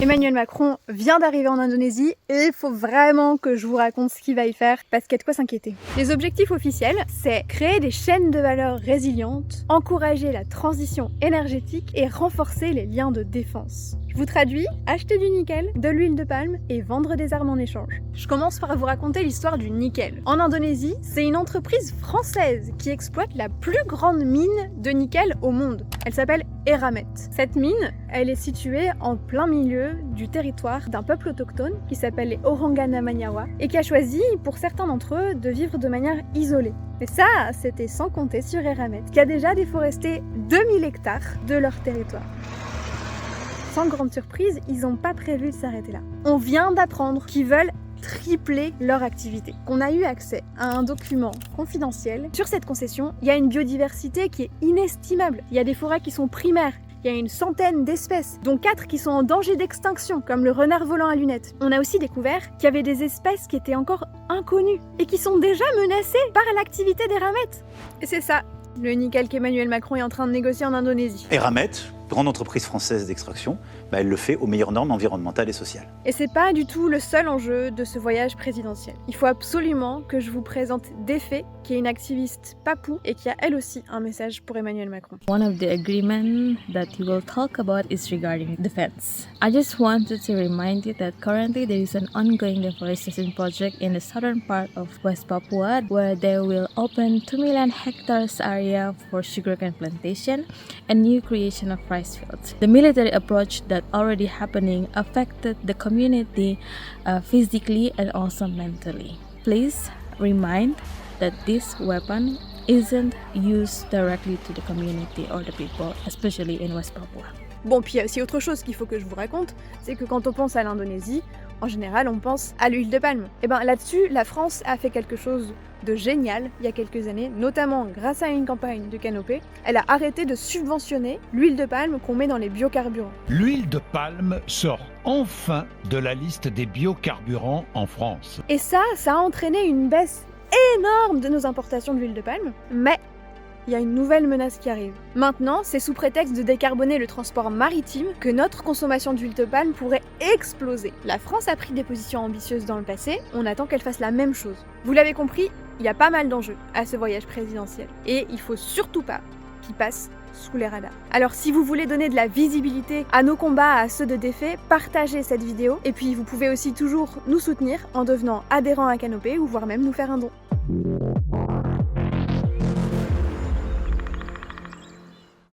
Emmanuel Macron vient d'arriver en Indonésie et il faut vraiment que je vous raconte ce qu'il va y faire parce qu'il y a de quoi s'inquiéter. Les objectifs officiels, c'est créer des chaînes de valeur résilientes, encourager la transition énergétique et renforcer les liens de défense. Je vous traduis, acheter du nickel, de l'huile de palme et vendre des armes en échange. Je commence par vous raconter l'histoire du nickel. En Indonésie, c'est une entreprise française qui exploite la plus grande mine de nickel au monde. Elle s'appelle Eramet. Cette mine, elle est située en plein milieu du territoire d'un peuple autochtone qui s'appelle les Oranganamanyawa et qui a choisi, pour certains d'entre eux, de vivre de manière isolée. Mais ça, c'était sans compter sur Eramet, qui a déjà déforesté 2000 hectares de leur territoire. Sans grande surprise, ils n'ont pas prévu de s'arrêter là. On vient d'apprendre qu'ils veulent tripler leur activité. On a eu accès à un document confidentiel. Sur cette concession, il y a une biodiversité qui est inestimable. Il y a des forêts qui sont primaires. Il y a une centaine d'espèces, dont 4 qui sont en danger d'extinction, comme le renard volant à lunettes. On a aussi découvert qu'il y avait des espèces qui étaient encore inconnues et qui sont déjà menacées par l'activité d'Eramet. Et c'est ça, le nickel qu'Emmanuel Macron est en train de négocier en Indonésie. Eramet, grande entreprise française d'extraction, elle le fait aux meilleures normes environnementales et sociales. Et c'est pas du tout le seul enjeu de ce voyage présidentiel. Il faut absolument que je vous présente Defé, qui est une activiste papou et qui a elle aussi un message pour Emmanuel Macron. One of the agreements that he will talk about is regarding defense. I just wanted to remind you that currently there is an ongoing deforestation project in the southern part of West Papua where they will open 2 million hectares area for sugarcane plantation and new creation of rice fields. The military approach that already happening affected the community physically and also mentally. Please remind that this weapon isn't used directly to the community or the people, especially in West Papua. Bon, puis il y a aussi autre chose qu'il faut que je vous raconte, c'est que quand on pense à l'Indonésie, en général on pense à l'huile de palme. Et ben là-dessus, la France a fait quelque chose de génial il y a quelques années, notamment grâce à une campagne de Canopé. Elle a arrêté de subventionner l'huile de palme qu'on met dans les biocarburants. L'huile de palme sort enfin de la liste des biocarburants en France. Et ça a entraîné une baisse énorme de nos importations d'huile de palme, mais il y a une nouvelle menace qui arrive. Maintenant, c'est sous prétexte de décarboner le transport maritime que notre consommation d'huile de palme pourrait exploser. La France a pris des positions ambitieuses dans le passé, on attend qu'elle fasse la même chose. Vous l'avez compris, il y a pas mal d'enjeux à ce voyage présidentiel. Et il faut surtout pas qu'il passe sous les radars. Alors si vous voulez donner de la visibilité à nos combats, à ceux de Defé, partagez cette vidéo. Et puis vous pouvez aussi toujours nous soutenir en devenant adhérent à Canopé ou voire même nous faire un don.